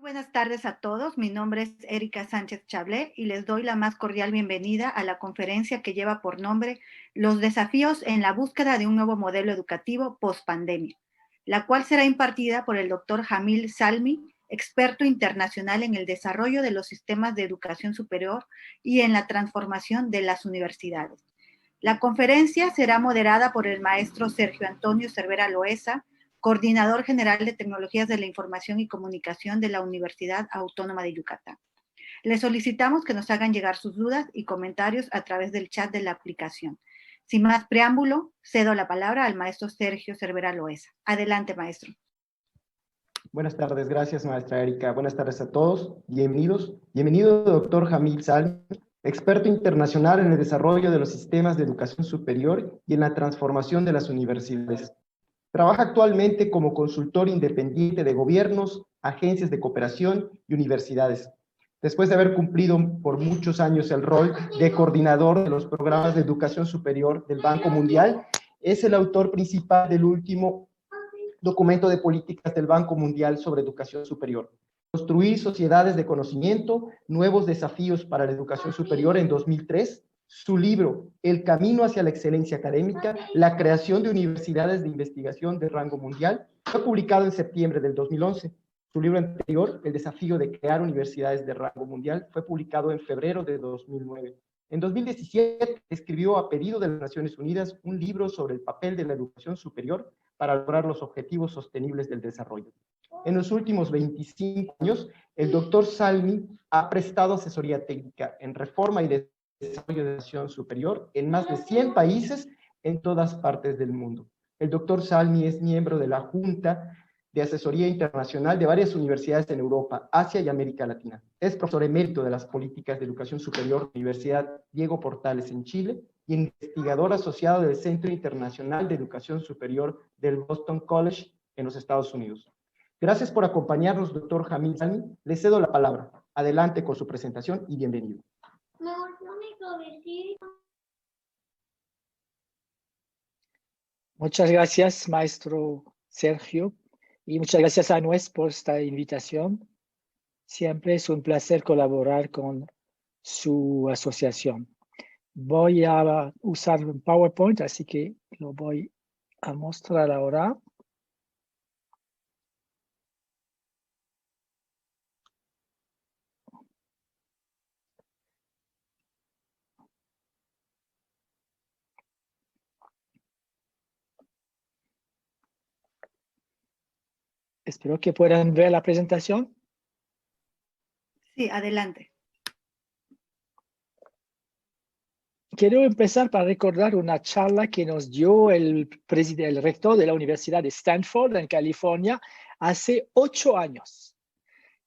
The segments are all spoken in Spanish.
Buenas tardes a todos. Mi nombre es Erika Sánchez Chablé y les doy la más cordial bienvenida a la conferencia que lleva por nombre Los desafíos en la búsqueda de un nuevo modelo educativo post-pandemia, la cual será impartida por el doctor Jamil Zalmi, experto internacional en el desarrollo de los sistemas de educación superior y en la transformación de las universidades. La conferencia será moderada por el maestro Sergio Antonio Cervera Loesa, coordinador general de Tecnologías de la Información y Comunicación de la Universidad Autónoma de Yucatán. Les solicitamos que nos hagan llegar sus dudas y comentarios a través del chat de la aplicación. Sin más preámbulo, cedo la palabra al maestro Sergio Cervera Loesa. Adelante, maestro. Buenas tardes, gracias, maestra Erika. Buenas tardes a todos, bienvenidos. Bienvenido, doctor Jamil Zalmi, experto internacional en el desarrollo de los sistemas de educación superior y en la transformación de las universidades. Trabaja actualmente como consultor independiente de gobiernos, agencias de cooperación y universidades. Después de haber cumplido por muchos años el rol de coordinador de los programas de educación superior del Banco Mundial, es el autor principal del último documento de políticas del Banco Mundial sobre educación superior. Construir sociedades de conocimiento, nuevos desafíos para la educación superior en 2003, su libro, El camino hacia la excelencia académica, la creación de universidades de investigación de rango mundial, fue publicado en septiembre del 2011. Su libro anterior, El desafío de crear universidades de rango mundial, fue publicado en febrero de 2009. En 2017 escribió a pedido de las Naciones Unidas un libro sobre el papel de la educación superior para lograr los objetivos sostenibles del desarrollo. En los últimos 25 años, el doctor Zalmi ha prestado asesoría técnica en reforma y desarrollo de educación superior en más de 100 países en todas partes del mundo. El doctor Zalmi es miembro de la Junta de Asesoría Internacional de varias universidades en Europa, Asia y América Latina. Es profesor emérito de las políticas de educación superior de la Universidad Diego Portales en Chile y investigador asociado del Centro Internacional de Educación Superior del Boston College en los Estados Unidos. Gracias por acompañarnos, doctor Jamil Zalmi. Le cedo la palabra. Adelante con su presentación y bienvenido. Muchas gracias, maestro Sergio, y muchas gracias a Nuez por esta invitación. Siempre es un placer colaborar con su asociación. Voy a usar un PowerPoint, así que lo voy a mostrar ahora. Espero que puedan ver la presentación. Sí, adelante. Quiero empezar para recordar una charla que nos dio el rector de la Universidad de Stanford en California hace 8 años,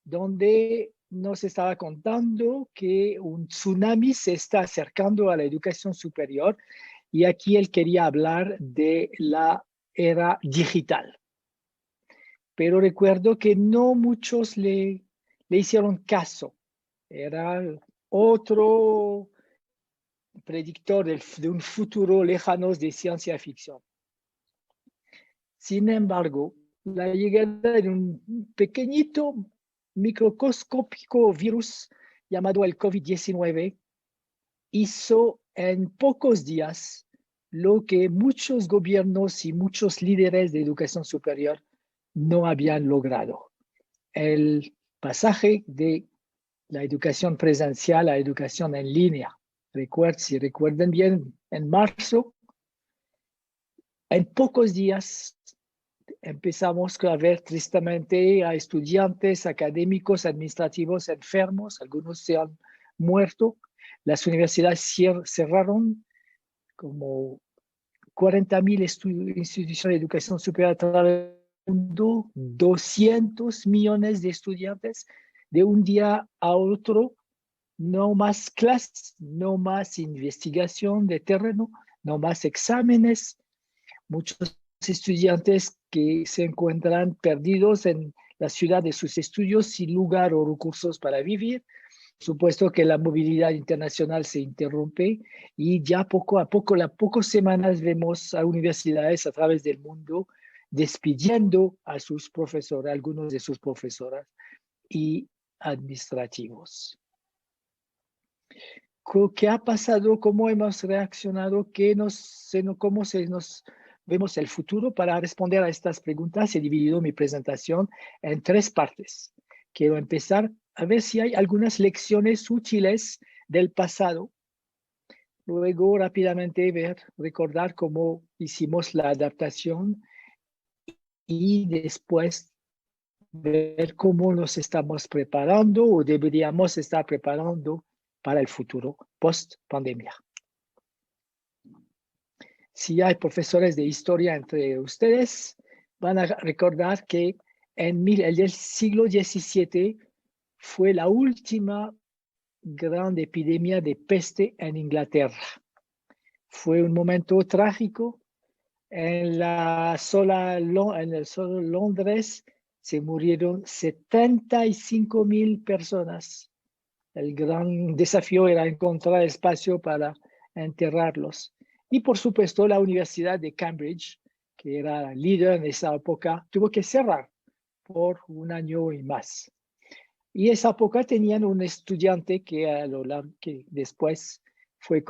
donde nos estaba contando que un tsunami se está acercando a la educación superior y aquí él quería hablar de la era digital. Pero recuerdo que no muchos le hicieron caso. Era otro predictor de un futuro lejano de ciencia ficción. Sin embargo, la llegada de un pequeñito microscópico virus llamado el COVID-19 hizo en pocos días lo que muchos gobiernos y muchos líderes de educación superior no habían logrado. El pasaje de la educación presencial a educación en línea. Si recuerden bien, en marzo, en pocos días empezamos a ver tristemente a estudiantes, académicos, administrativos enfermos, algunos se han muerto. Las universidades cerraron, como 40,000 instituciones de educación superior a través del mundo, 200 millones de estudiantes de un día a otro. No más clases, no más investigación de terreno, no más exámenes. Muchos estudiantes que se encuentran perdidos en la ciudad de sus estudios sin lugar o recursos para vivir. Por supuesto que la movilidad internacional se interrumpe y ya poco a poco, a pocas semanas vemos a universidades a través del mundo despidiendo a sus profesores, algunos de sus profesoras, y administrativos. ¿Qué ha pasado? ¿Cómo hemos reaccionado? ¿Cómo nos vemos el futuro? Para responder a estas preguntas he dividido mi presentación en 3 partes. Quiero empezar a ver si hay algunas lecciones útiles del pasado. Luego rápidamente recordar cómo hicimos la adaptación y después ver cómo nos estamos preparando o deberíamos estar preparando para el futuro post-pandemia. Si hay profesores de historia entre ustedes, van a recordar que en el siglo XVII fue la última gran epidemia de peste en Inglaterra. Fue un momento trágico. En el solo Londres se murieron 75,000 personas. El gran desafío era encontrar espacio para enterrarlos. Y por supuesto, la Universidad de Cambridge, que era líder en esa época, tuvo que cerrar por 1 año y más. Y esa época tenían un estudiante que después fue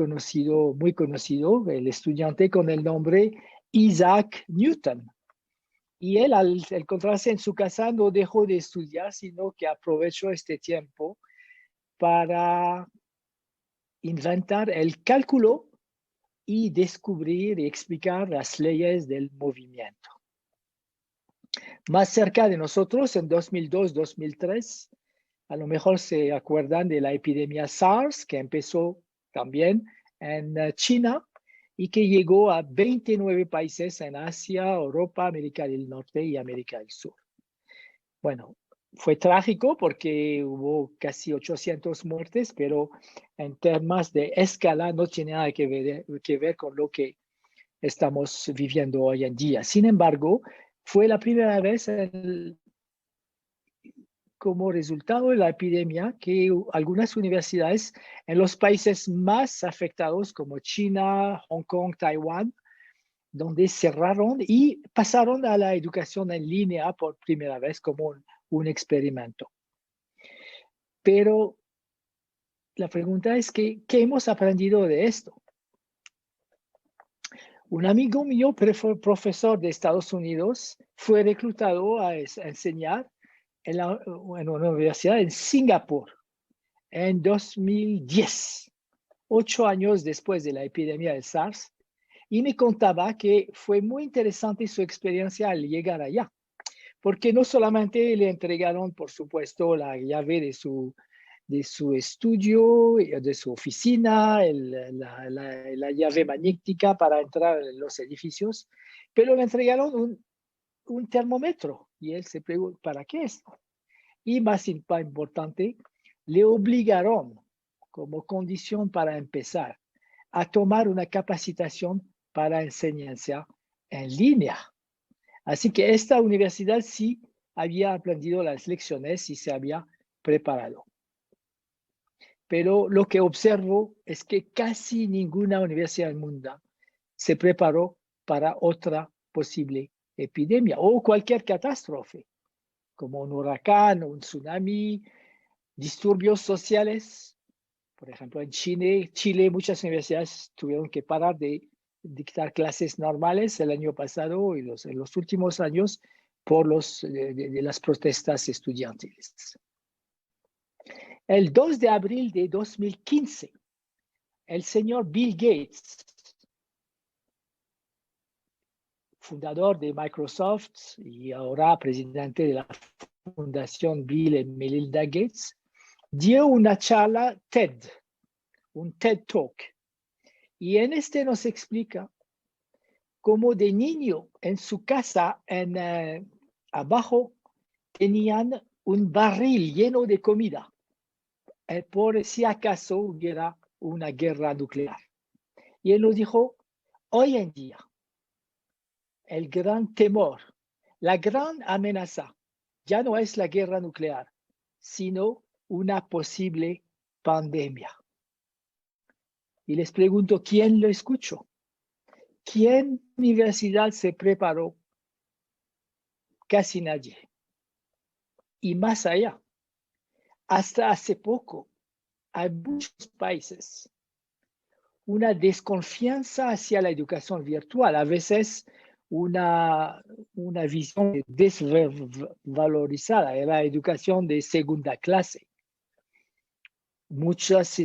muy conocido, el estudiante con el nombre Isaac Newton. Y él, al encontrarse en su casa, no dejó de estudiar, sino que aprovechó este tiempo para inventar el cálculo y descubrir y explicar las leyes del movimiento. Más cerca de nosotros, en 2002-2003, a lo mejor se acuerdan de la epidemia SARS, que empezó también en China y que llegó a 29 países en Asia, Europa, América del Norte y América del Sur. Bueno, fue trágico porque hubo casi 800 muertes, pero en temas de escala no tiene nada que ver con lo que estamos viviendo hoy en día. Sin embargo, fue la primera vez como resultado de la epidemia que algunas universidades en los países más afectados como China, Hong Kong, Taiwán, donde cerraron y pasaron a la educación en línea por primera vez como un experimento. Pero la pregunta es ¿qué hemos aprendido de esto? Un amigo mío, profesor de Estados Unidos, fue reclutado a enseñar en una universidad en Singapur en 2010, 8 años después de la epidemia del SARS, y me contaba que fue muy interesante su experiencia al llegar allá, porque no solamente le entregaron, por supuesto, la llave de su estudio, de su oficina, la llave magnética para entrar en los edificios, pero le entregaron un termómetro y él se preguntó, ¿para qué es? Y más importante, le obligaron como condición para empezar a tomar una capacitación para enseñanza en línea. Así que esta universidad sí había aprendido las lecciones y se había preparado. Pero lo que observo es que casi ninguna universidad del mundo se preparó para otra posible epidemia o cualquier catástrofe, como un huracán, un tsunami, disturbios sociales. Por ejemplo, en Chile muchas universidades tuvieron que parar de dictar clases normales el año pasado y en los últimos años por de las protestas estudiantiles. El 2 de abril de 2015, el señor Bill Gates, fundador de Microsoft y ahora presidente de la Fundación Bill y Melinda Gates, dio una charla TED, un TED Talk. Y en este nos explica cómo de niño en su casa, abajo, tenían un barril lleno de comida, por si acaso hubiera una guerra nuclear. Y él nos dijo, hoy en día, el gran temor, la gran amenaza, ya no es la guerra nuclear, sino una posible pandemia. Y les pregunto, ¿quién lo escuchó? ¿Qué universidad se preparó? Casi nadie. Y más allá, hasta hace poco, hay muchos países una desconfianza hacia la educación virtual, a veces una visión desvalorizada de la educación de segunda clase. Muchas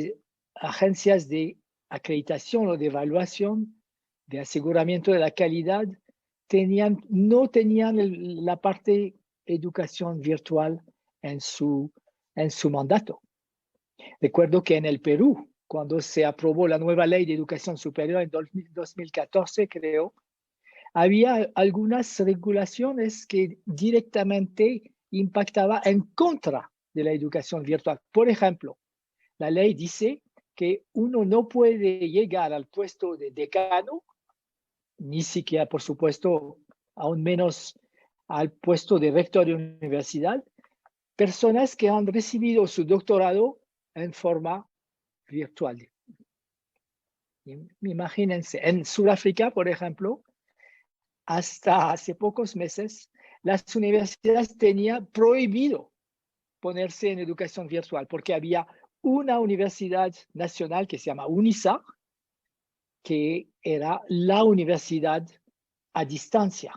agencias de acreditación o de evaluación, de aseguramiento de la calidad, no tenían la parte educación virtual en su mandato. Recuerdo que en el Perú, cuando se aprobó la nueva ley de educación superior en 2014, creo, había algunas regulaciones que directamente impactaban en contra de la educación virtual. Por ejemplo, la ley dice que uno no puede llegar al puesto de decano, ni siquiera, por supuesto, aún menos al puesto de rector de universidad, personas que han recibido su doctorado en forma virtual. Imagínense, en Sudáfrica, por ejemplo, hasta hace pocos meses, las universidades tenían prohibido ponerse en educación virtual porque había una universidad nacional que se llama UNISA, que era la universidad a distancia.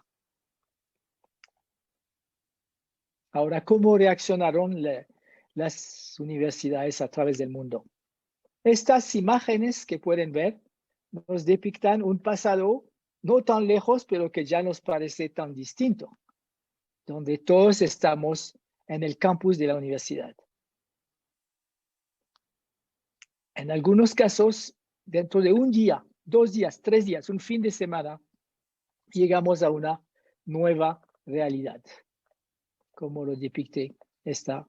Ahora, ¿cómo reaccionaron las universidades a través del mundo? Estas imágenes que pueden ver nos depictan un pasado no tan lejos, pero que ya nos parece tan distinto, donde todos estamos en el campus de la universidad. En algunos casos, dentro de un día, 2 días, 3 días, un fin de semana, llegamos a una nueva realidad, como lo depicte esta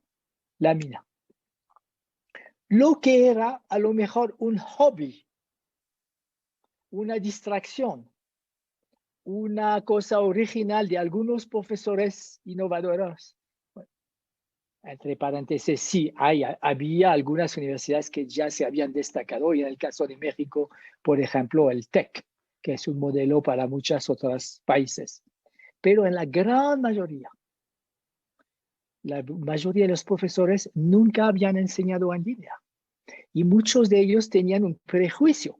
lámina. Lo que era a lo mejor un hobby, una distracción, una cosa original de algunos profesores innovadores. Bueno, entre paréntesis, sí, había algunas universidades que ya se habían destacado, y en el caso de México, por ejemplo, el TEC, que es un modelo para muchos otros países. Pero en la gran mayoría, la mayoría de los profesores nunca habían enseñado en línea. Y muchos de ellos tenían un prejuicio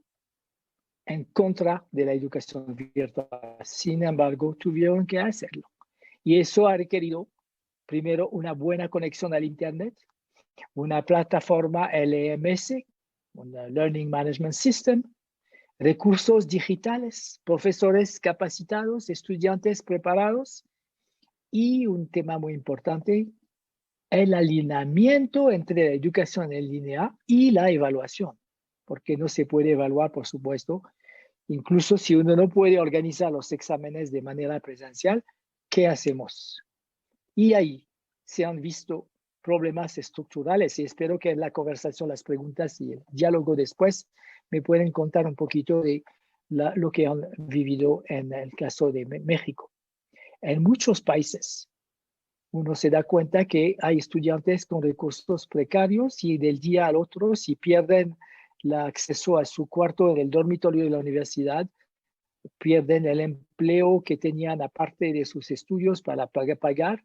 en contra de la educación virtual. Sin embargo, tuvieron que hacerlo. Y eso ha requerido, primero, una buena conexión al Internet, una plataforma LMS, un Learning Management System, recursos digitales, profesores capacitados, estudiantes preparados y un tema muy importante, el alineamiento entre la educación en línea y la evaluación, porque no se puede evaluar, por supuesto, incluso si uno no puede organizar los exámenes de manera presencial, ¿qué hacemos? Y ahí se han visto problemas estructurales y espero que en la conversación, las preguntas y el diálogo después me pueden contar un poquito de lo que han vivido en el caso de México. En muchos países, uno se da cuenta que hay estudiantes con recursos precarios y del día al otro, si pierden el acceso a su cuarto en el dormitorio de la universidad, pierden el empleo que tenían aparte de sus estudios para pagar,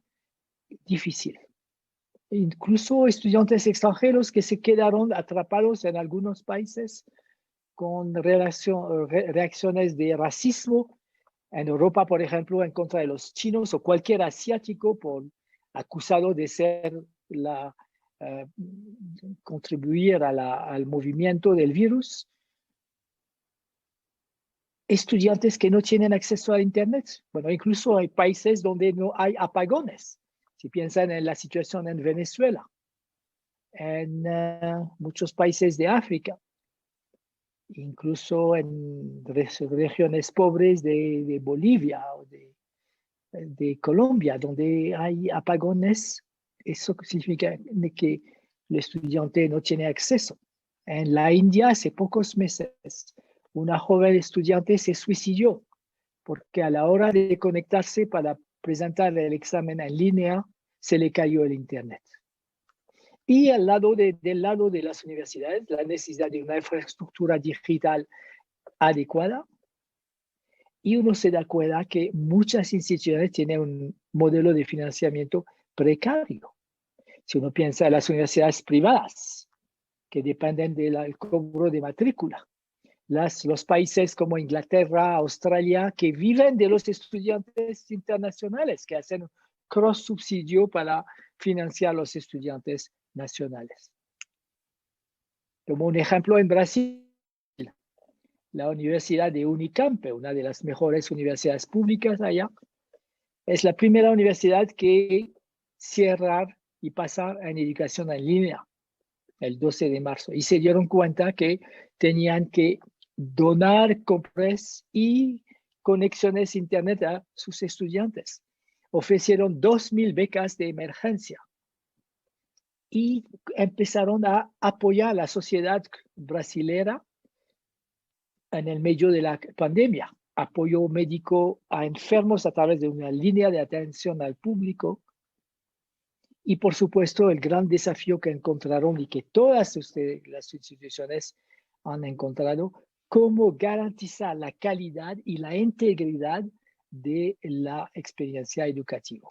difícil. Incluso estudiantes extranjeros que se quedaron atrapados en algunos países con reacciones de racismo. En Europa, por ejemplo, en contra de los chinos o cualquier asiático acusado de ser contribuir al movimiento del virus. Estudiantes que no tienen acceso a Internet. Bueno, incluso hay países donde no hay apagones. Si piensan en la situación en Venezuela, en muchos países de África, incluso en regiones pobres de Bolivia o de Colombia, donde hay apagones, eso significa que el estudiante no tiene acceso. En la India, hace pocos meses, una joven estudiante se suicidó porque a la hora de conectarse para presentar el examen en línea, se le cayó el Internet. Y del lado de las universidades, la necesidad de una infraestructura digital adecuada. Y uno se da cuenta que muchas instituciones tienen un modelo de financiamiento precario. Si uno piensa en las universidades privadas, que dependen del cobro de matrícula, los países como Inglaterra, Australia, que viven de los estudiantes internacionales, que hacen cross-subsidio para financiar los estudiantes nacionales. Como un ejemplo, en Brasil, la Universidad de Unicamp, una de las mejores universidades públicas allá, es la primera universidad que cerrar y pasar en educación en línea el 12 de marzo. Y se dieron cuenta que tenían que donar compras y conexiones a Internet a sus estudiantes. Ofrecieron 2,000 becas de emergencia y empezaron a apoyar a la sociedad brasilera en el medio de la pandemia. Apoyo médico a enfermos a través de una línea de atención al público. Y por supuesto, el gran desafío que encontraron y que todas las instituciones han encontrado, cómo garantizar la calidad y la integridad de la experiencia educativa.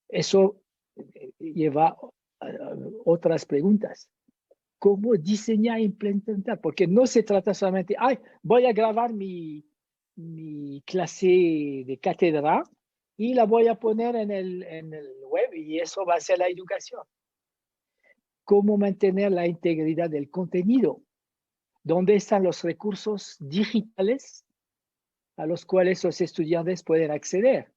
Eso lleva a otras preguntas. ¿Cómo diseñar e implementar? Porque no se trata solamente, ay, voy a grabar mi clase de cátedra y la voy a poner en el web y eso va a ser la educación. ¿Cómo mantener la integridad del contenido? ¿Dónde están los recursos digitales a los cuales los estudiantes pueden acceder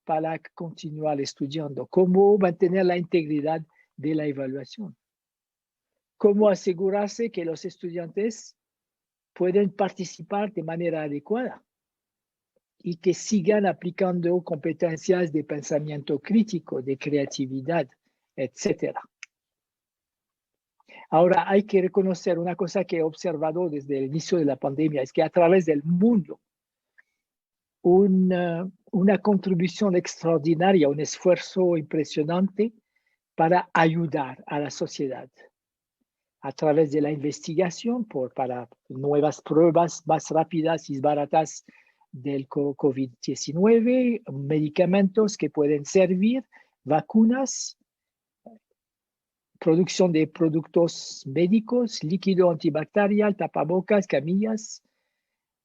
para continuar estudiando? ¿Cómo mantener la integridad de la evaluación? ¿Cómo asegurarse que los estudiantes pueden participar de manera adecuada y que sigan aplicando competencias de pensamiento crítico, de creatividad, etcétera? Ahora, hay que reconocer una cosa que he observado desde el inicio de la pandemia, es que a través del mundo, una contribución extraordinaria, un esfuerzo impresionante para ayudar a la sociedad a través de la investigación para nuevas pruebas más rápidas y baratas del COVID-19, medicamentos que pueden servir, vacunas, producción de productos médicos, líquido antibacterial, tapabocas, camillas,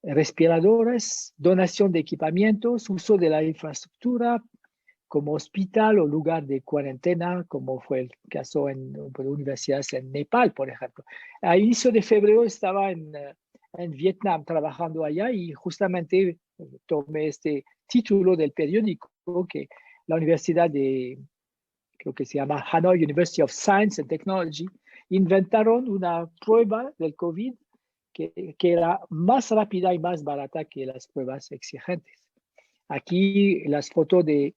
respiradores, donación de equipamientos, uso de la infraestructura como hospital o lugar de cuarentena, como fue el caso en universidades en Nepal, por ejemplo. A inicio de febrero estaba en Vietnam trabajando allá y justamente tomé este título del periódico que la Universidad creo que se llama Hanoi University of Science and Technology, inventaron una prueba del COVID que era más rápida y más barata que las pruebas exigentes. Aquí las fotos de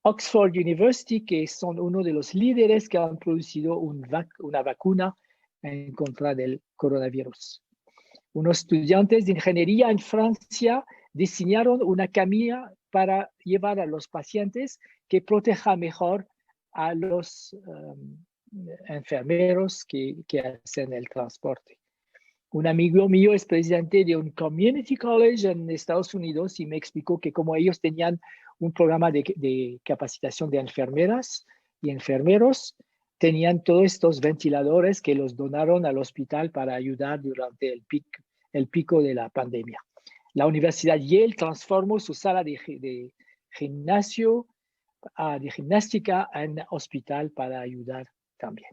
Oxford University, que son uno de los líderes que han producido una vacuna en contra del coronavirus. Unos estudiantes de ingeniería en Francia diseñaron una camilla para llevar a los pacientes que proteja mejor a los enfermeros que hacen el transporte. Un amigo mío es presidente de un community college en Estados Unidos y me explicó que como ellos tenían un programa de capacitación de enfermeras y enfermeros, tenían todos estos ventiladores que los donaron al hospital para ayudar durante el pico de la pandemia. La Universidad Yale transformó su sala de gimnasio, de gimnástica en hospital para ayudar también.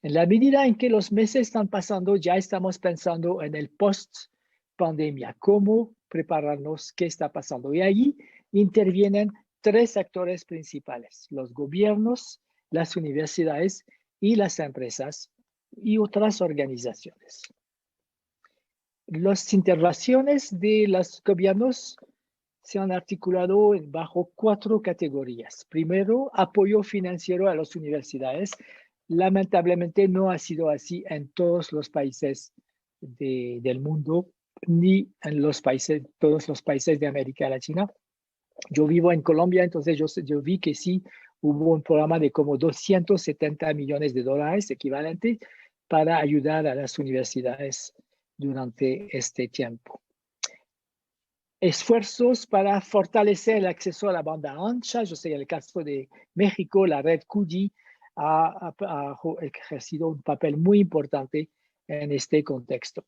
En la medida en que los meses están pasando, ya estamos pensando en el post-pandemia, cómo prepararnos, qué está pasando. Y allí intervienen 3 actores principales: los gobiernos, las universidades y las empresas y otras organizaciones. Las intervenciones de los gobiernos se han articulado bajo 4 categorías. Primero, apoyo financiero a las universidades. Lamentablemente no ha sido así en todos los países del mundo, ni en todos los países de América Latina. Yo vivo en Colombia, entonces yo vi que sí hubo un programa de como $270 millones equivalente para ayudar a las universidades durante este tiempo. esfuerzos para fortalecer el acceso a la banda ancha. Yo sé, en el caso de México, la red CUDI ha ejercido un papel muy importante en este contexto.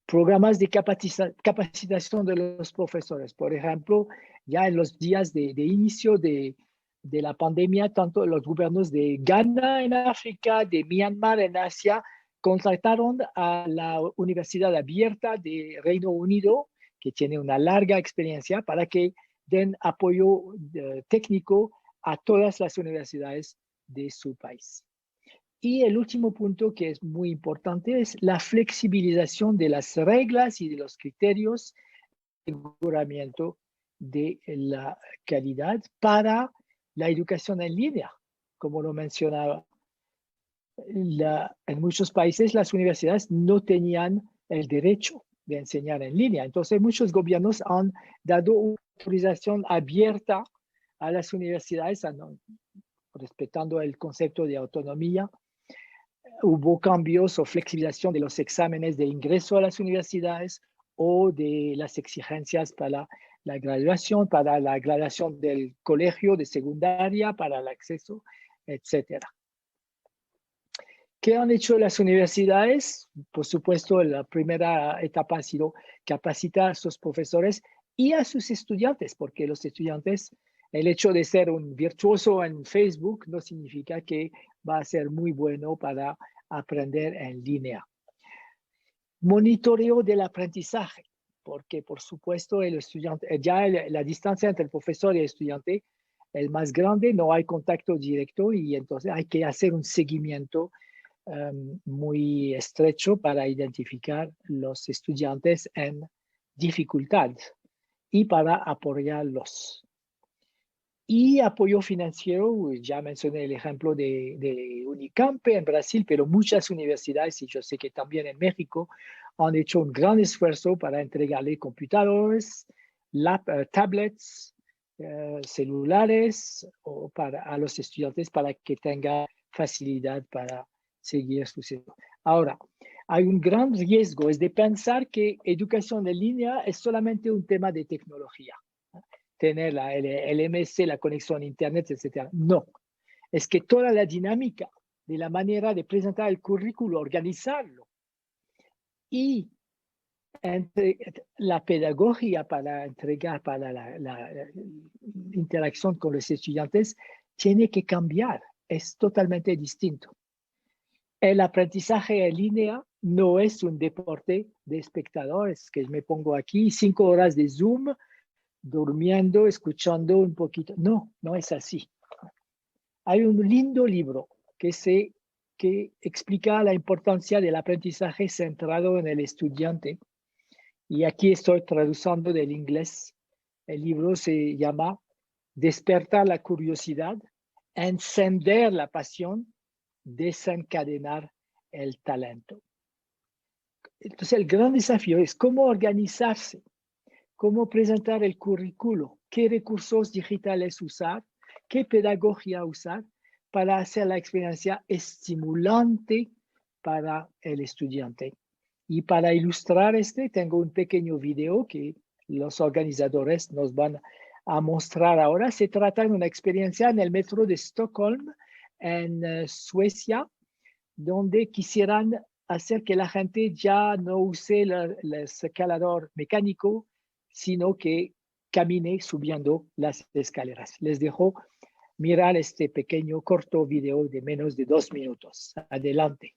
Programas de capacitación de los profesores. Por ejemplo, ya en los días de inicio de la pandemia, tanto los gobiernos de Ghana en África, de Myanmar en Asia, contrataron a la Universidad Abierta de Reino Unido, que tiene una larga experiencia, para que den apoyo técnico a todas las universidades de su país. Y el último punto que es muy importante es la flexibilización de las reglas y de los criterios de aseguramiento de la calidad para la educación en línea. Como lo mencionaba, en muchos países las universidades no tenían el derecho de enseñar en línea. Entonces muchos gobiernos han dado una autorización abierta a las universidades, respetando el concepto de autonomía. Hubo cambios o flexibilización de los exámenes de ingreso a las universidades o de las exigencias para la graduación, para la graduación del colegio de secundaria, para el acceso, etc. ¿Qué han hecho las universidades? Por supuesto, la primera etapa ha sido capacitar a sus profesores y a sus estudiantes, porque los estudiantes, el hecho de ser un virtuoso en Facebook no significa que va a ser muy bueno para aprender en línea. Monitoreo del aprendizaje, porque por supuesto el estudiante, ya la distancia entre el profesor y el estudiante es más grande, no hay contacto directo y entonces hay que hacer un seguimiento muy estrecho para identificar los estudiantes en dificultad y para apoyarlos. Y apoyo financiero, ya mencioné el ejemplo de Unicamp en Brasil, pero muchas universidades, y yo sé que también en México, han hecho un gran esfuerzo para entregarle computadores, tablets, celulares a los estudiantes para que tengan facilidad para seguir su estudio. Ahora, hay un gran riesgo, es de pensar que educación en línea es solamente un tema de tecnología. Tener el MS, la conexión a Internet, etc. No, es que toda la dinámica de la manera de presentar el currículo, organizarlo y la pedagogía para entregar, para la interacción con los estudiantes, tiene que cambiar, es totalmente distinto. El aprendizaje en línea no es un deporte de espectadores, que me pongo aquí 5 horas de Zoom, durmiendo, escuchando un poquito. No, no es así. Hay un lindo libro que explica la importancia del aprendizaje centrado en el estudiante. Y aquí estoy traduciendo del inglés. El libro se llama Despertar la curiosidad, encender la pasión, desencadenar el talento. Entonces, el gran desafío es cómo organizarse, cómo presentar el currículo, qué recursos digitales usar, qué pedagogía usar para hacer la experiencia estimulante para el estudiante. Y para ilustrar tengo un pequeño video que los organizadores nos van a mostrar ahora. Se trata de una experiencia en el metro de Stockholm, en Suecia, donde quisieran hacer que la gente ya no use el escalador mecánico, sino que camine subiendo las escaleras. Les dejo mirar este pequeño corto video de menos de 2 minutos. Adelante.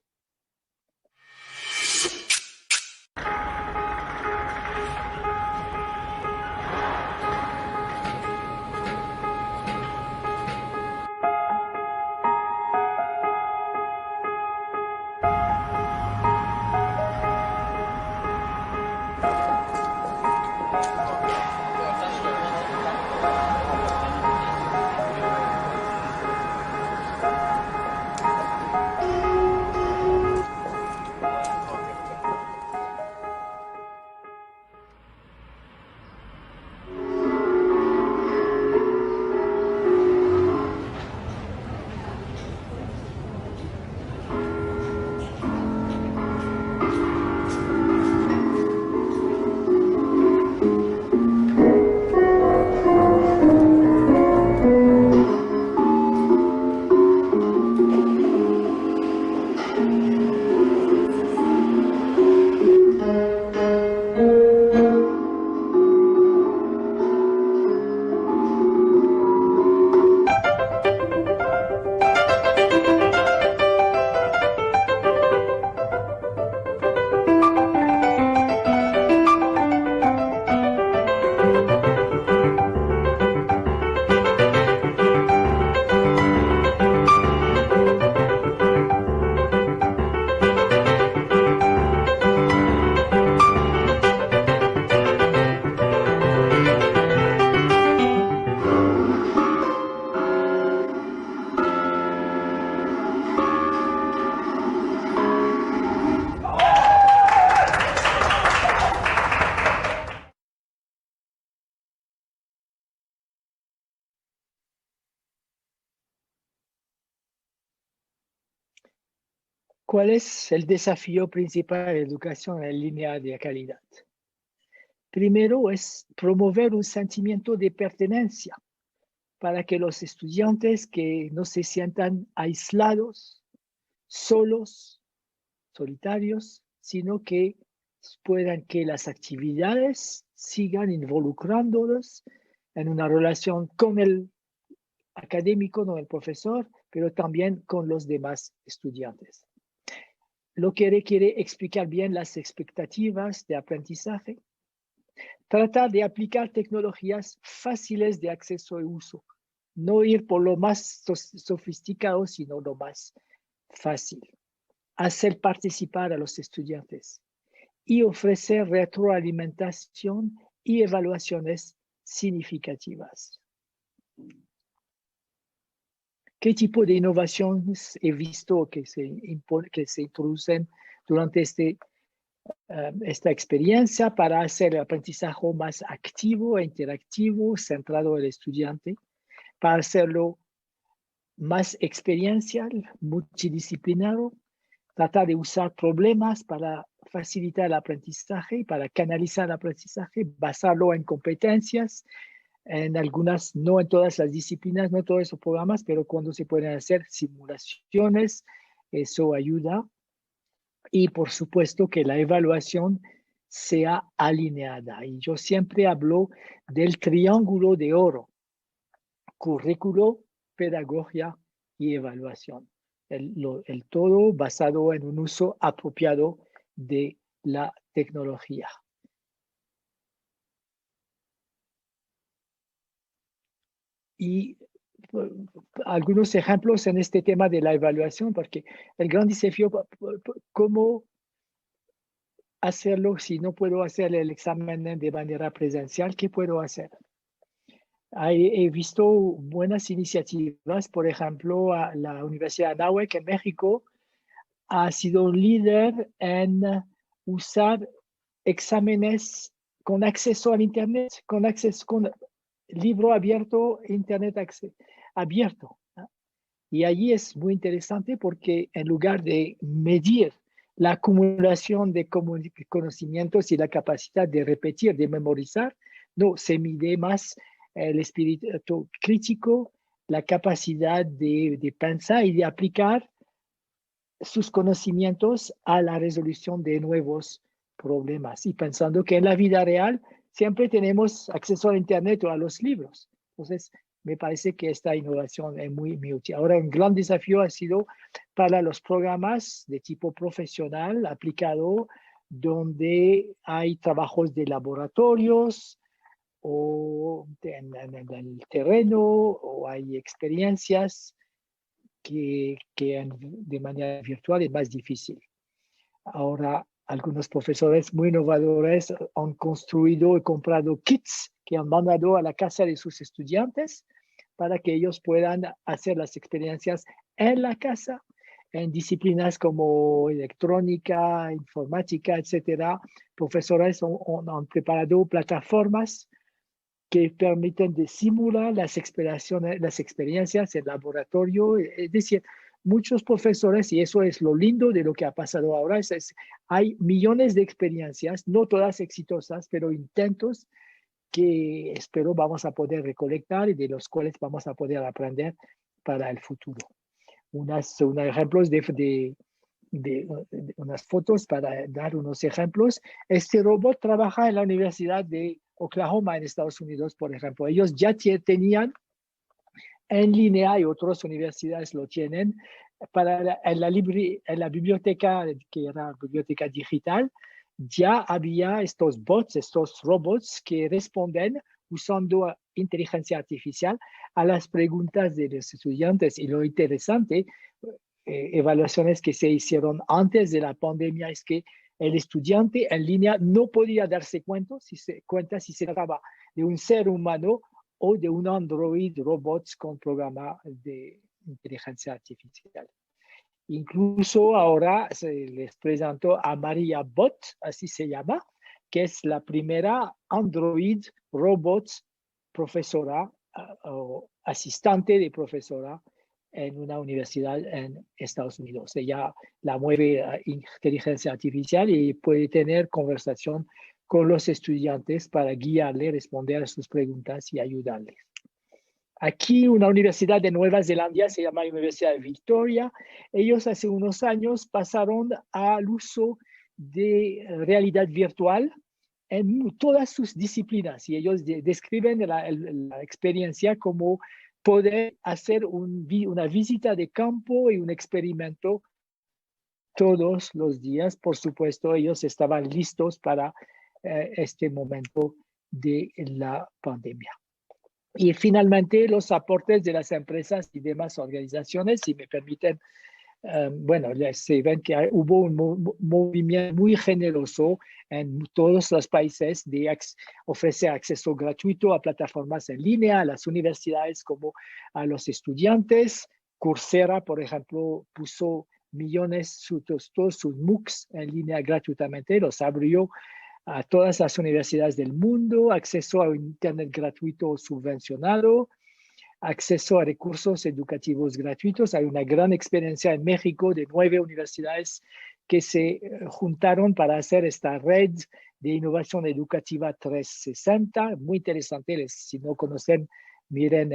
¿Cuál es el desafío principal de la educación en línea de calidad? Primero es promover un sentimiento de pertenencia para que los estudiantes que no se sientan aislados, solos, solitarios, sino que puedan que las actividades sigan involucrándolos en una relación con el académico, no el profesor, pero también con los demás estudiantes. Lo que requiere explicar bien las expectativas de aprendizaje, tratar de aplicar tecnologías fáciles de acceso y uso, no ir por lo más sofisticado, sino lo más fácil, hacer participar a los estudiantes y ofrecer retroalimentación y evaluaciones significativas. ¿Qué tipo de innovaciones he visto que se introducen durante esta experiencia para hacer el aprendizaje más activo e interactivo, centrado en el estudiante, para hacerlo más experiencial, multidisciplinario, tratar de usar problemas para facilitar el aprendizaje, para canalizar el aprendizaje, basarlo en competencias, en algunas, no en todas las disciplinas, no todos esos programas, pero cuando se pueden hacer simulaciones, eso ayuda. Y por supuesto que la evaluación sea alineada. Y yo siempre hablo del triángulo de oro: currículo, pedagogía y evaluación. El todo basado en un uso apropiado de la tecnología. Y algunos ejemplos en este tema de la evaluación, porque el gran desafío, ¿cómo hacerlo si no puedo hacer el examen de manera presencial? ¿Qué puedo hacer? He visto buenas iniciativas, por ejemplo, a la Universidad de Anáhuac en México ha sido líder en usar exámenes con acceso al Internet, con libro abierto, Internet abierto. Y allí es muy interesante porque en lugar de medir la acumulación de conocimientos y la capacidad de repetir, de memorizar, no, se mide más el espíritu crítico, la capacidad de pensar y de aplicar sus conocimientos a la resolución de nuevos problemas. Y pensando que en la vida real siempre tenemos acceso a Internet o a los libros. Entonces, me parece que esta innovación es muy útil. Ahora, un gran desafío ha sido para los programas de tipo profesional aplicado, donde hay trabajos de laboratorios o en el terreno, o hay experiencias que de manera virtual es más difícil. Ahora, algunos profesores muy innovadores han construido y comprado kits que han mandado a la casa de sus estudiantes para que ellos puedan hacer las experiencias en la casa, en disciplinas como electrónica, informática, etc. Profesores han preparado plataformas que permiten de simular las experiencias en laboratorio. Es decir, muchos profesores, y eso es lo lindo de lo que ha pasado ahora, hay millones de experiencias, no todas exitosas, pero intentos que espero vamos a poder recolectar y de los cuales vamos a poder aprender para el futuro. Unos ejemplos de unas fotos para dar unos ejemplos. Este robot trabaja en la Universidad de Oklahoma en Estados Unidos, por ejemplo. Ellos ya tenían en línea, y otras universidades lo tienen, en la biblioteca, que era biblioteca digital, ya había estos bots, estos robots que responden usando inteligencia artificial a las preguntas de los estudiantes. Y lo interesante, evaluaciones que se hicieron antes de la pandemia, es que el estudiante en línea no podía darse cuenta si se trataba de un ser humano o de un Android robot con programa de inteligencia artificial. Incluso ahora se les presento a Maria Bot, así se llama, que es la primera Android robot profesora o asistente de profesora en una universidad en Estados Unidos. Ella la mueve a inteligencia artificial y puede tener conversación con los estudiantes para guiarle, responder a sus preguntas y ayudarles. Aquí una universidad de Nueva Zelanda, se llama Universidad de Victoria, ellos hace unos años pasaron al uso de realidad virtual en todas sus disciplinas y ellos describen la experiencia como poder hacer una visita de campo y un experimento todos los días. Por supuesto, ellos estaban listos para este momento de la pandemia. Y finalmente, los aportes de las empresas y demás organizaciones, si me permiten, bueno, se ven que hubo un movimiento muy generoso en todos los países de ofrecer acceso gratuito a plataformas en línea, a las universidades como a los estudiantes. Coursera, por ejemplo, puso millones, todos sus MOOCs en línea gratuitamente, los abrió a todas las universidades del mundo, acceso a Internet gratuito subvencionado, acceso a recursos educativos gratuitos. Hay una gran experiencia en México de 9 universidades que se juntaron para hacer esta red de innovación educativa 360. Muy interesante, si no conocen, miren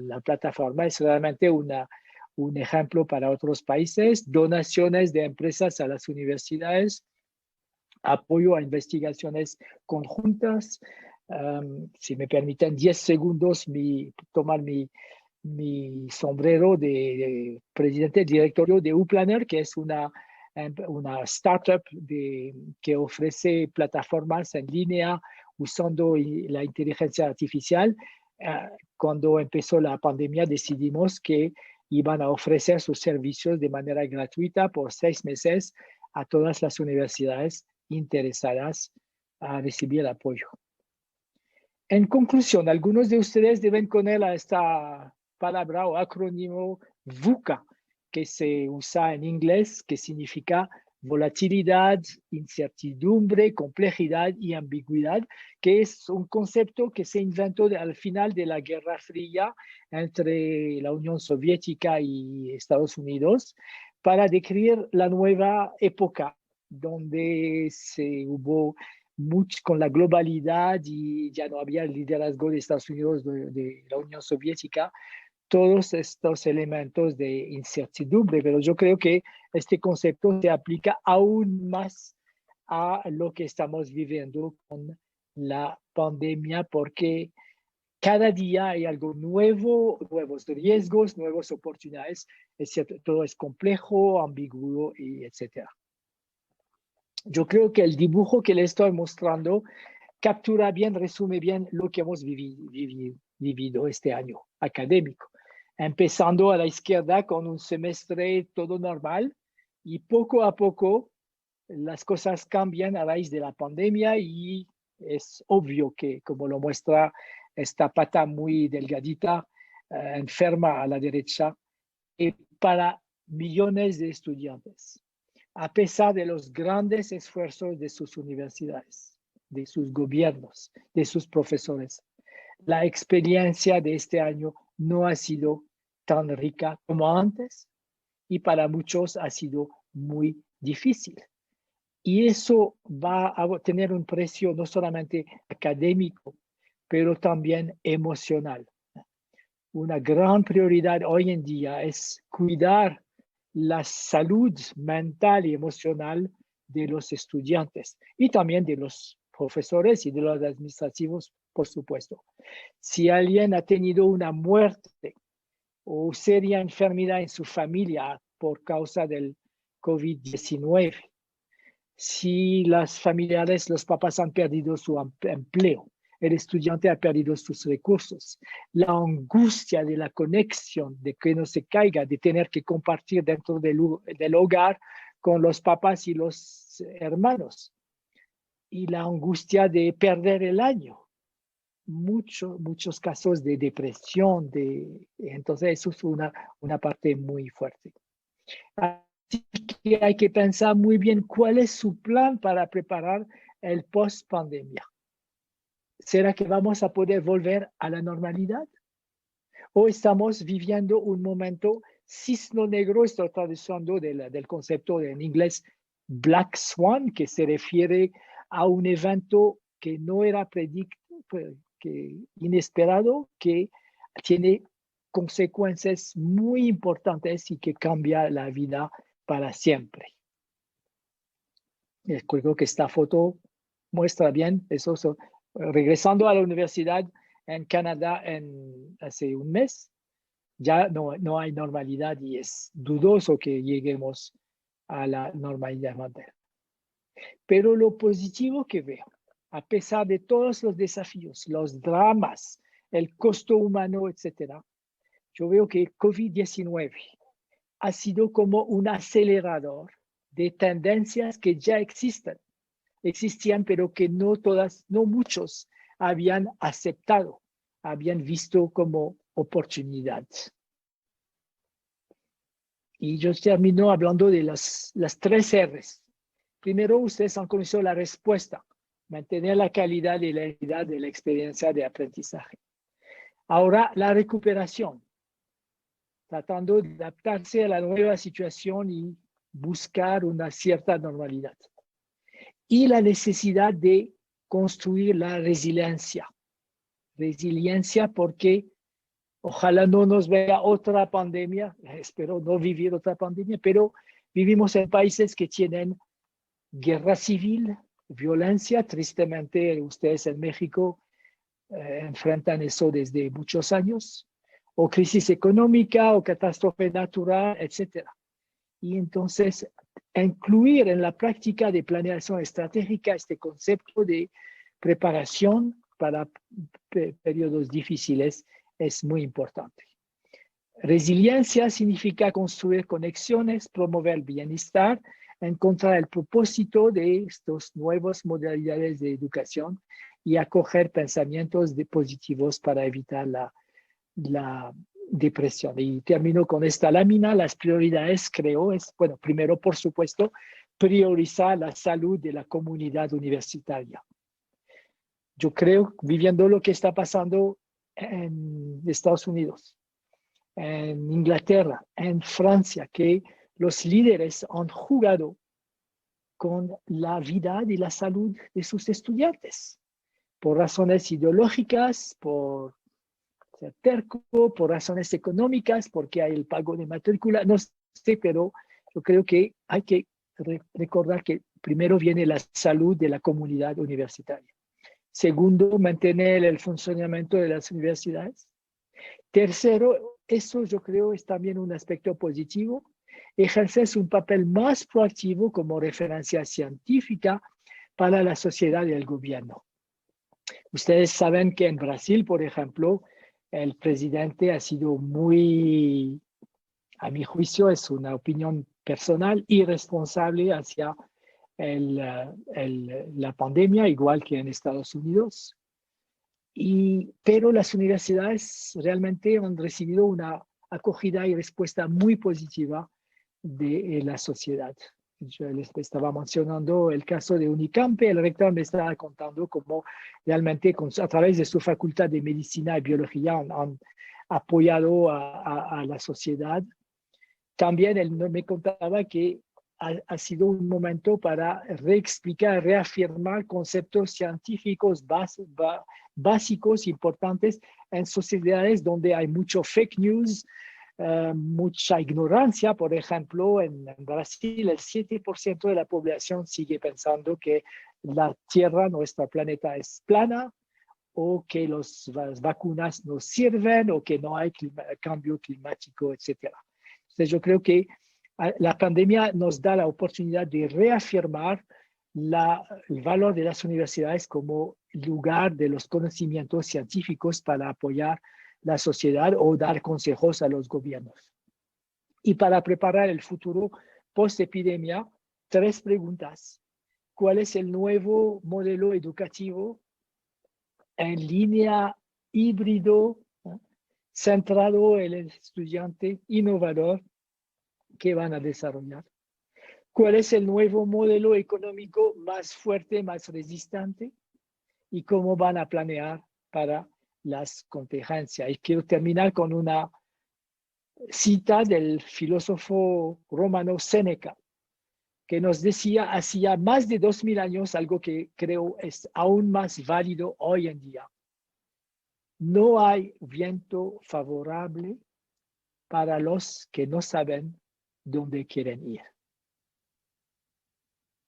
la plataforma. Es realmente un ejemplo para otros países. Donaciones de empresas a las universidades, apoyo a investigaciones conjuntas. Si me permiten 10 segundos, tomar mi sombrero de presidente del directorio de UPlanner, que es una startup que ofrece plataformas en línea usando la inteligencia artificial. Cuando empezó la pandemia decidimos que iban a ofrecer sus servicios de manera gratuita por 6 meses a todas las universidades interesadas a recibir apoyo. En conclusión, algunos de ustedes deben conocer a esta palabra o acrónimo VUCA, que se usa en inglés, que significa volatilidad, incertidumbre, complejidad y ambigüedad, que es un concepto que se inventó al final de la Guerra Fría entre la Unión Soviética y Estados Unidos para describir la nueva época donde se hubo mucho con la globalidad y ya no había el liderazgo de Estados Unidos, de la Unión Soviética, todos estos elementos de incertidumbre, pero yo creo que este concepto se aplica aún más a lo que estamos viviendo con la pandemia, porque cada día hay algo nuevo, nuevos riesgos, nuevas oportunidades, es cierto, todo es complejo, ambiguo y etcétera. Yo creo que el dibujo que les estoy mostrando captura bien, resume bien lo que hemos vivido este año académico. Empezando a la izquierda con un semestre todo normal y poco a poco las cosas cambian a raíz de la pandemia y es obvio que, como lo muestra esta pata muy delgadita, enferma a la derecha, para millones de estudiantes, a pesar de los grandes esfuerzos de sus universidades, de sus gobiernos, de sus profesores. La experiencia de este año no ha sido tan rica como antes y para muchos ha sido muy difícil. Y eso va a tener un precio no solamente académico, pero también emocional. Una gran prioridad hoy en día es cuidar la salud mental y emocional de los estudiantes y también de los profesores y de los administrativos, por supuesto. Si alguien ha tenido una muerte o seria enfermedad en su familia por causa del COVID-19, si las familiares, los papás han perdido su empleo, el estudiante ha perdido sus recursos, la angustia de la conexión, de que no se caiga, de tener que compartir dentro del hogar con los papás y los hermanos, y la angustia de perder el año. Muchos casos de depresión, entonces eso es una parte muy fuerte. Así que hay que pensar muy bien cuál es su plan para preparar el post-pandemia. ¿Será que vamos a poder volver a la normalidad? ¿O estamos viviendo un momento cisne negro, estoy traduciendo del concepto en inglés Black Swan, que se refiere a un evento que no era que inesperado, que tiene consecuencias muy importantes y que cambia la vida para siempre. Creo que esta foto muestra bien eso. Regresando a la universidad en Canadá hace un mes, ya no hay normalidad y es dudoso que lleguemos a la normalidad moderna. Pero lo positivo que veo, a pesar de todos los desafíos, los dramas, el costo humano, etc., yo veo que COVID-19 ha sido como un acelerador de tendencias que ya existían, pero que no muchos habían aceptado, habían visto como oportunidad. Y yo termino hablando de las 3 R's. Primero, ustedes han conocido la respuesta, mantener la calidad y la equidad de la experiencia de aprendizaje. Ahora, la recuperación, tratando de adaptarse a la nueva situación y buscar una cierta normalidad. Y la necesidad de construir la resiliencia. Resiliencia porque ojalá no nos vea otra pandemia, espero no vivir otra pandemia, pero vivimos en países que tienen guerra civil, violencia, tristemente ustedes en México enfrentan eso desde muchos años, o crisis económica, o catástrofe natural, etc. Y entonces, incluir en la práctica de planeación estratégica este concepto de preparación para periodos difíciles es muy importante. Resiliencia significa construir conexiones, promover el bienestar, encontrar el propósito de estas nuevas modalidades de educación y acoger pensamientos positivos para evitar la depresión. Y termino con esta lámina. Las prioridades, creo, bueno, primero, por supuesto, priorizar la salud de la comunidad universitaria. Yo creo, viviendo lo que está pasando en Estados Unidos, en Inglaterra, en Francia, que los líderes han jugado con la vida y la salud de sus estudiantes, por razones ideológicas, por ser terco, por razones económicas, porque hay el pago de matrícula, no sé, pero yo creo que hay que recordar que primero viene la salud de la comunidad universitaria. Segundo, mantener el funcionamiento de las universidades. Tercero, eso yo creo es también un aspecto positivo, ejercer un papel más proactivo como referencia científica para la sociedad y el gobierno. Ustedes saben que en Brasil, por ejemplo, el presidente ha sido muy, a mi juicio, es una opinión personal, irresponsable hacia la pandemia, igual que en Estados Unidos. Pero las universidades realmente han recibido una acogida y respuesta muy positiva de la sociedad. Yo les estaba mencionando el caso de Unicamp, el rector me estaba contando cómo realmente a través de su facultad de medicina y biología han apoyado a la sociedad. También él me contaba que ha sido un momento para reexplicar, reafirmar conceptos científicos básicos, importantes en sociedades donde hay mucho fake news, mucha ignorancia. Por ejemplo, en Brasil el 7% de la población sigue pensando que la Tierra, nuestro planeta, es plana, o que las vacunas no sirven, o que no hay cambio climático, etc. Entonces yo creo que la pandemia nos da la oportunidad de reafirmar el valor de las universidades como lugar de los conocimientos científicos para apoyar la sociedad o dar consejos a los gobiernos. Y para preparar el futuro post-epidemia, 3 preguntas. ¿Cuál es el nuevo modelo educativo en línea, híbrido, centrado en el estudiante, innovador, que van a desarrollar? ¿Cuál es el nuevo modelo económico más fuerte, más resistente? ¿Y cómo van a planear para las contingencias? Y quiero terminar con una cita del filósofo romano Séneca, que nos decía hacía más de 2000 años algo que creo es aún más válido hoy en día. No hay viento favorable para los que no saben dónde quieren ir.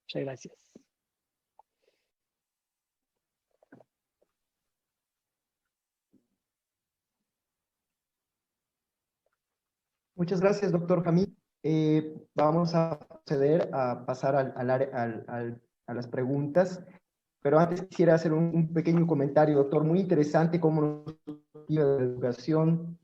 Muchas gracias. Muchas gracias, doctor Jamil. Vamos a proceder a pasar a las preguntas, pero antes quisiera hacer un pequeño comentario, doctor. Muy interesante cómo nos la educación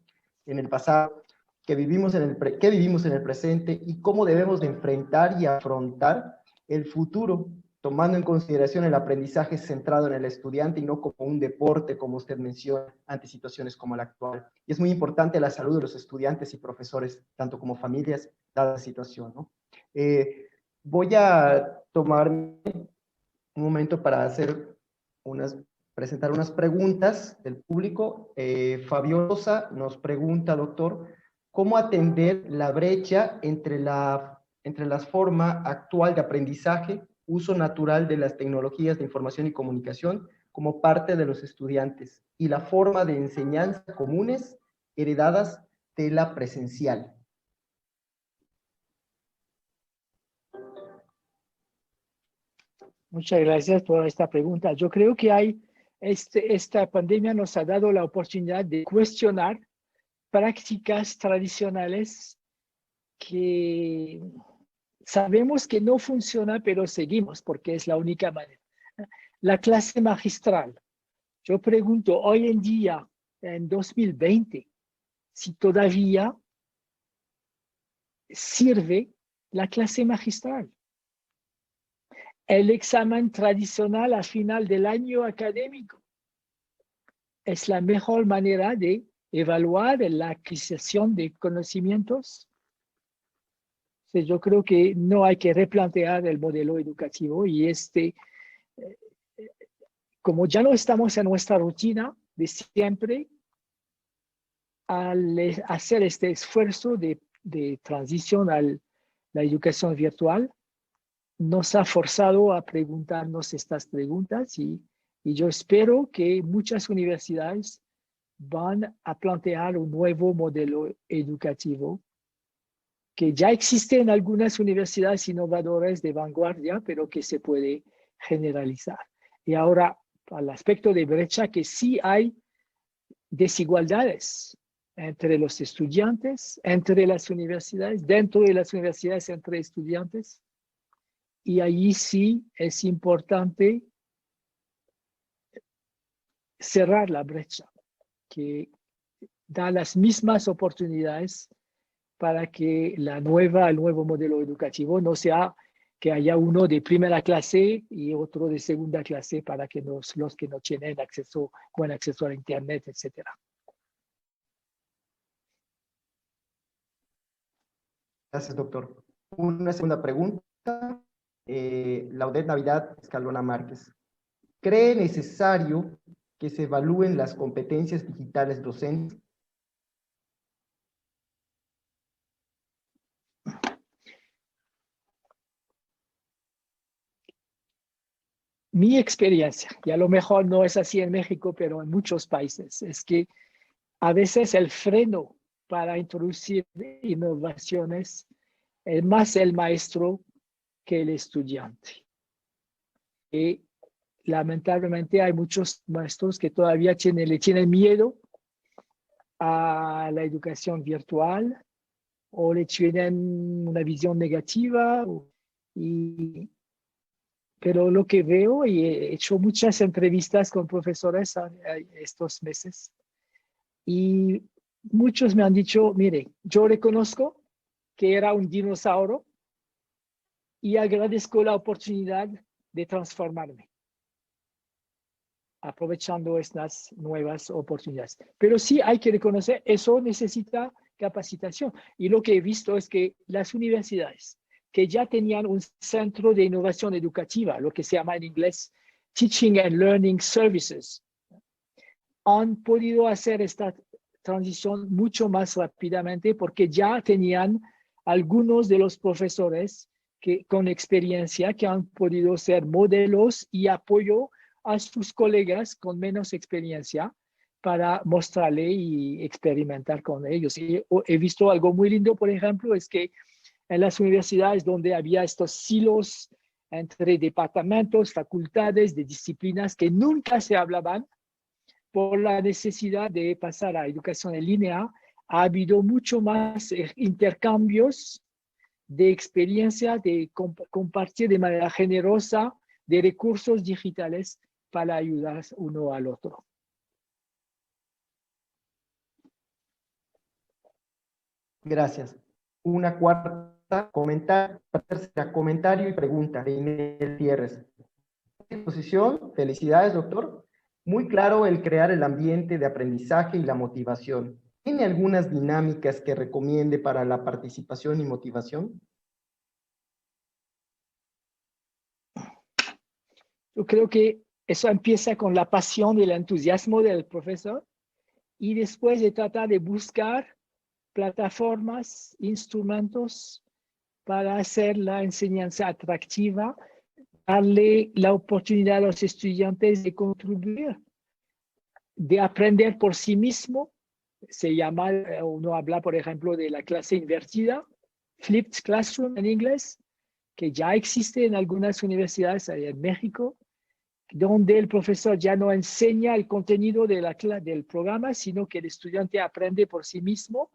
en el pasado, que vivimos en el presente y cómo debemos de enfrentar y afrontar el futuro, tomando en consideración el aprendizaje centrado en el estudiante y no como un deporte, como usted menciona, ante situaciones como la actual. Y es muy importante la salud de los estudiantes y profesores, tanto como familias, dada la situación, ¿no? Voy a tomar un momento para presentar unas preguntas del público. Fabio Rosa nos pregunta, doctor, ¿cómo atender la brecha entre la forma actual de aprendizaje, uso natural de las tecnologías de información y comunicación como parte de los estudiantes y la forma de enseñanza comunes heredadas de la presencial? Muchas gracias por esta pregunta. Yo creo que esta pandemia nos ha dado la oportunidad de cuestionar prácticas tradicionales que sabemos que no funciona, pero seguimos porque es la única manera. La clase magistral. Yo pregunto, hoy en día, en 2020, si todavía sirve la clase magistral. El examen tradicional al final del año académico es la mejor manera de evaluar la adquisición de conocimientos. Yo creo que no hay que replantear el modelo educativo y como ya no estamos en nuestra rutina de siempre, al hacer este esfuerzo de transición a la educación virtual, nos ha forzado a preguntarnos estas preguntas y yo espero que muchas universidades van a plantear un nuevo modelo educativo que ya existe en algunas universidades innovadoras de vanguardia, pero que se puede generalizar. Y ahora, al aspecto de brecha, que sí hay desigualdades entre los estudiantes, entre las universidades, dentro de las universidades entre estudiantes, y allí sí es importante cerrar la brecha, que da las mismas oportunidades para que el nuevo modelo educativo no sea que haya uno de primera clase y otro de segunda clase para que los que no tienen buen acceso a Internet, etc. Gracias, doctor. Una segunda pregunta. Laudet Navidad Escalona Márquez. ¿Cree necesario que se evalúen las competencias digitales docentes? Mi experiencia, y a lo mejor no es así en México, pero en muchos países, es que a veces el freno para introducir innovaciones es más el maestro que el estudiante. Y lamentablemente hay muchos maestros que todavía le tienen miedo a la educación virtual o le tienen una visión negativa. Pero lo que veo, y he hecho muchas entrevistas con profesores estos meses, y muchos me han dicho, mire, yo reconozco que era un dinosaurio y agradezco la oportunidad de transformarme, aprovechando estas nuevas oportunidades. Pero sí hay que reconocer, eso necesita capacitación. Y lo que he visto es que las universidades que ya tenían un centro de innovación educativa, lo que se llama en inglés Teaching and Learning Services, han podido hacer esta transición mucho más rápidamente porque ya tenían algunos de los profesores que, con experiencia que han podido ser modelos y apoyo a sus colegas con menos experiencia para mostrarle y experimentar con ellos. Y he visto algo muy lindo, por ejemplo, es que en las universidades donde había estos silos entre departamentos, facultades, de disciplinas que nunca se hablaban, por la necesidad de pasar a educación en línea, ha habido mucho más intercambios de experiencia, de compartir de manera generosa de recursos digitales para ayudar uno al otro. Gracias. Una tercera comentario y pregunta de Inés Tierres. Exposición, felicidades, doctor. Muy claro el crear el ambiente de aprendizaje y la motivación. ¿Tiene algunas dinámicas que recomiende para la participación y motivación? Yo creo que eso empieza con la pasión y el entusiasmo del profesor y después de tratar de buscar plataformas, instrumentos para hacer la enseñanza atractiva, darle la oportunidad a los estudiantes de contribuir, de aprender por sí mismo. Se llama, uno habla, por ejemplo, de la clase invertida, flipped classroom en inglés, que ya existe en algunas universidades en México, donde el profesor ya no enseña el contenido de del programa, sino que el estudiante aprende por sí mismo.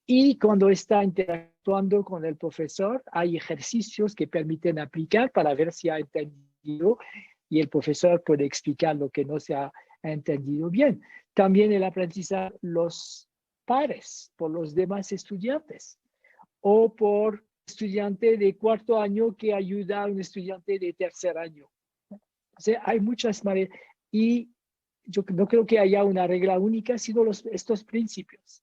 Y cuando está interactuando con el profesor, hay ejercicios que permiten aplicar para ver si ha entendido y el profesor puede explicar lo que no se ha entendido bien. También el aprendizaje los pares por los demás estudiantes o por estudiante de cuarto año que ayuda a un estudiante de tercer año. O sea, hay muchas maneras y yo no creo que haya una regla única, sino estos principios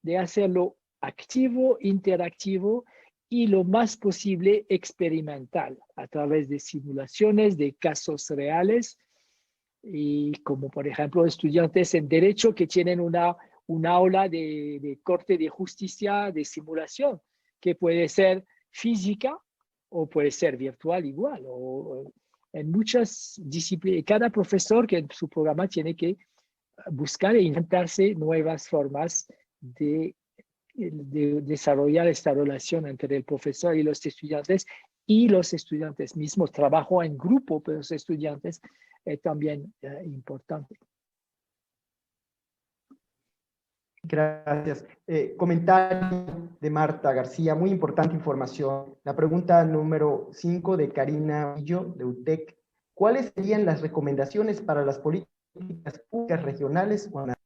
de hacerlo activo, interactivo y lo más posible experimental a través de simulaciones, de casos reales, y como por ejemplo estudiantes en Derecho que tienen una aula de corte de justicia de simulación, que puede ser física o puede ser virtual igual, o en muchas disciplinas. Cada profesor que en su programa tiene que buscar e inventarse nuevas formas de desarrollar esta relación entre el profesor y los estudiantes mismos. Trabajo en grupo, pero los estudiantes también importante. Gracias. Comentario de Marta García, muy importante información. La pregunta número 5 de Karina Villo, de UTEC. ¿Cuáles serían las recomendaciones para las políticas públicas regionales o nacionales?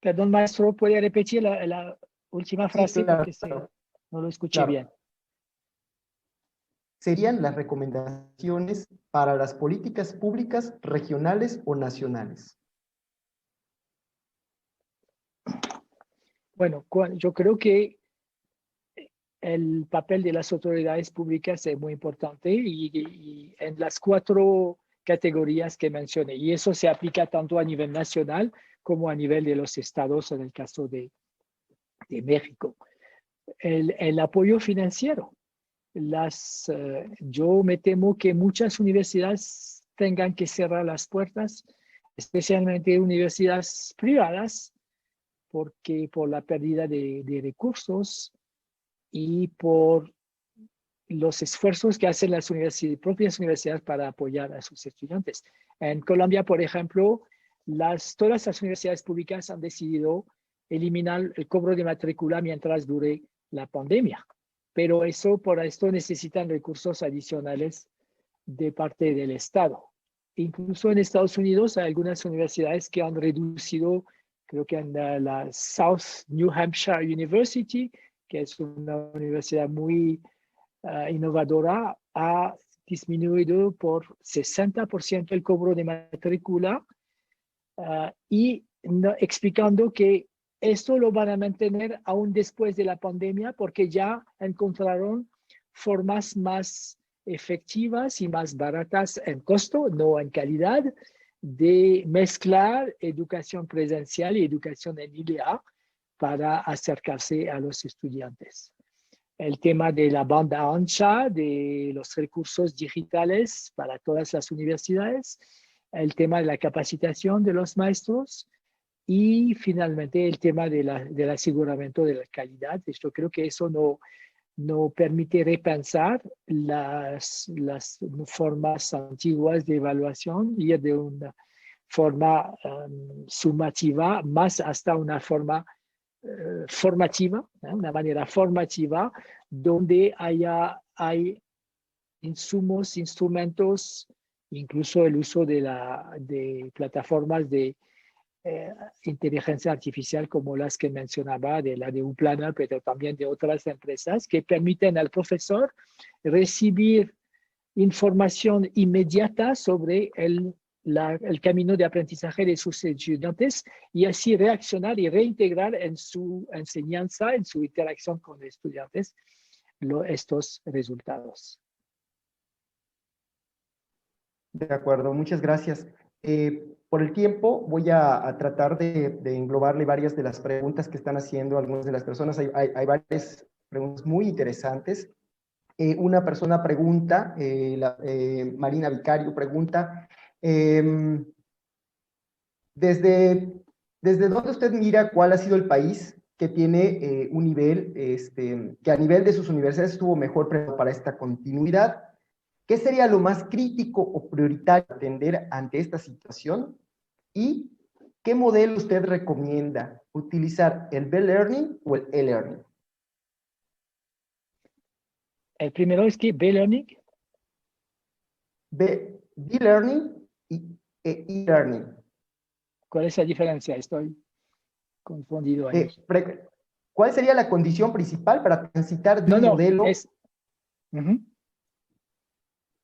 Perdón, maestro, ¿puede repetir la última frase? Sí, claro, porque no lo escuché bien. Serían las recomendaciones para las políticas públicas regionales o nacionales. Bueno, yo creo que el papel de las autoridades públicas es muy importante y en las 4 categorías que mencioné. Y eso se aplica tanto a nivel nacional como a nivel de los estados, en el caso de México. El apoyo financiero. Yo me temo que muchas universidades tengan que cerrar las puertas, especialmente universidades privadas, porque por la pérdida de recursos y por los esfuerzos que hacen las propias universidades para apoyar a sus estudiantes. En Colombia, por ejemplo, todas las universidades públicas han decidido eliminar el cobro de matrícula mientras dure la pandemia. Pero por esto necesitan recursos adicionales de parte del Estado. Incluso en Estados Unidos hay algunas universidades que han reducido, creo que en la South New Hampshire University, que es una universidad muy innovadora, ha disminuido por 60% el cobro de matrícula y explicando que esto lo van a mantener aún después de la pandemia porque ya encontraron formas más efectivas y más baratas en costo, no en calidad, de mezclar educación presencial y educación en línea para acercarse a los estudiantes. El tema de la banda ancha, de los recursos digitales para todas las universidades, el tema de la capacitación de los maestros y finalmente el tema del aseguramiento de la calidad. Yo creo que eso no permite repensar las formas antiguas de evaluación, ir de una forma sumativa más hasta una forma formativa, una manera formativa, donde hay insumos, instrumentos, incluso el uso de plataformas de inteligencia artificial como las que mencionaba, de la de Uplana, pero también de otras empresas, que permiten al profesor recibir información inmediata sobre el camino de aprendizaje de sus estudiantes y así reaccionar y reintegrar en su enseñanza, en su interacción con los estudiantes, estos resultados. De acuerdo, muchas gracias. Por el tiempo voy a tratar de englobarle varias de las preguntas que están haciendo algunas de las personas. Hay varias preguntas muy interesantes. Una persona pregunta, Marina Vicario pregunta, ¿desde dónde usted mira cuál ha sido el país que tiene un nivel, que a nivel de sus universidades estuvo mejor preparado para esta continuidad? ¿Qué sería lo más crítico o prioritario atender ante esta situación? ¿Y qué modelo usted recomienda? ¿Utilizar el B-Learning o el E-Learning? El primero es que B-Learning. B-Learning y E-Learning. ¿Cuál es la diferencia? Estoy confundido ahí. ¿Cuál sería la condición principal para transitar de un modelo? Es...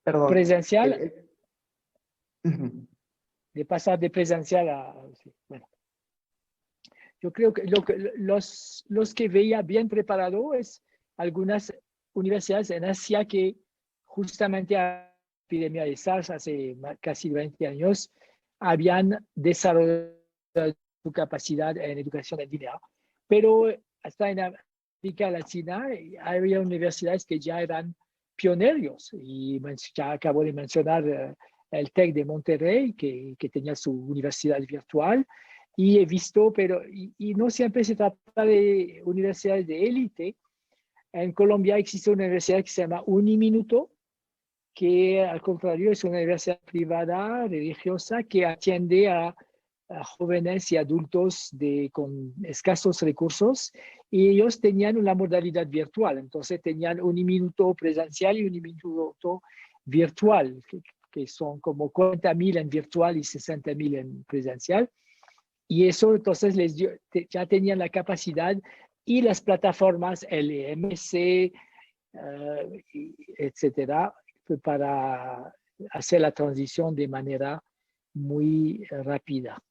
Perdón. Presencial. De pasar de presencial a... Bueno. Yo creo que los que veía bien preparado es algunas universidades en Asia que justamente a la epidemia de SARS hace casi 20 años habían desarrollado su capacidad en educación en línea. Pero hasta en América Latina había universidades que ya eran pioneros y ya acabo de mencionar el TEC de Monterrey que tenía su universidad virtual. Y he visto, pero y no siempre se trata de universidades de élite. En Colombia existe una universidad que se llama Uniminuto, que al contrario es una universidad privada, religiosa, que atiende a jóvenes y adultos con escasos recursos, y ellos tenían una modalidad virtual. Entonces tenían Uniminuto presencial y Uniminuto virtual, que son como 40,000 en virtual y 60,000 en presencial. Y eso entonces les dio, ya tenían la capacidad y las plataformas LMC, etcétera, para hacer la transición de manera muy rápida.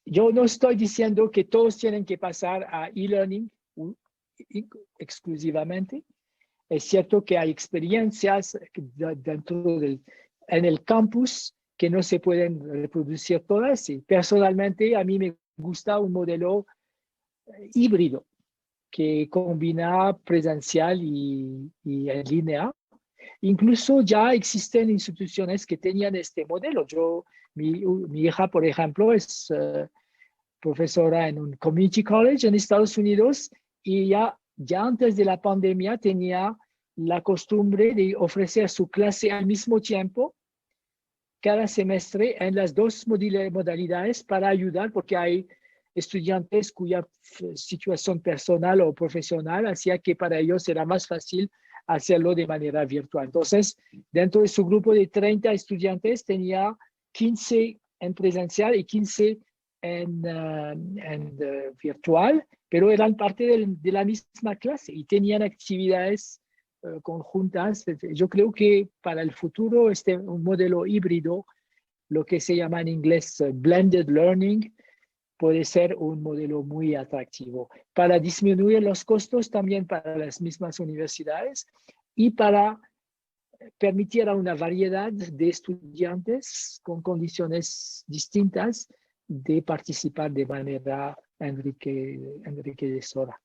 Yo no estoy diciendo que todos tienen que pasar a e-learning exclusivamente. Es cierto que hay experiencias en el campus que no se pueden reproducir todas. Y personalmente, a mí me gusta un modelo híbrido que combina presencial y en línea. Incluso ya existen instituciones que tenían este modelo. Mi hija, por ejemplo, es profesora en un community college en Estados Unidos y ya antes de la pandemia tenía la costumbre de ofrecer su clase al mismo tiempo cada semestre en las dos modalidades para ayudar, porque hay estudiantes cuya situación personal o profesional hacía que para ellos era más fácil hacerlo de manera virtual. Entonces, dentro de su grupo de 30 estudiantes tenía 15 en presencial y 15 en virtual, pero eran parte de la misma clase y tenían actividades conjuntas. Yo creo que para el futuro un modelo híbrido, lo que se llama en inglés blended learning, puede ser un modelo muy atractivo para disminuir los costos también para las mismas universidades, y para permitir a una variedad de estudiantes con condiciones distintas de participar de manera enriquecedora.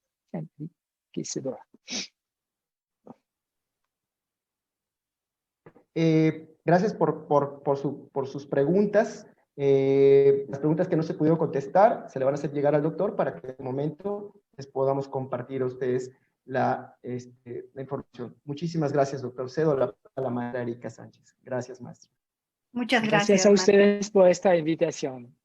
Gracias por sus preguntas. Las preguntas que no se pudieron contestar se le van a hacer llegar al doctor para que en el momento les podamos compartir a ustedes la información. Muchísimas gracias, doctor. Cedo a la maestra Erika Sánchez. Gracias, maestro. Muchas Gracias gracias, a maestro. ustedes por esta invitación.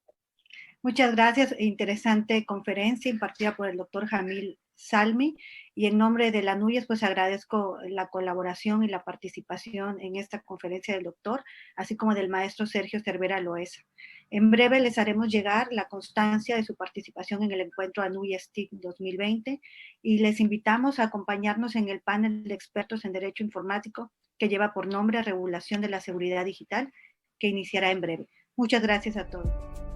Muchas gracias. Interesante conferencia impartida por el doctor Jamil Salmi, y en nombre de la NUYES pues agradezco la colaboración y la participación en esta conferencia del doctor, así como del maestro Sergio Cervera Loesa. En breve les haremos llegar la constancia de su participación en el encuentro ANUYES TIC 2020 y les invitamos a acompañarnos en el panel de expertos en Derecho Informático que lleva por nombre Regulación de la Seguridad Digital, que iniciará en breve. Muchas gracias a todos.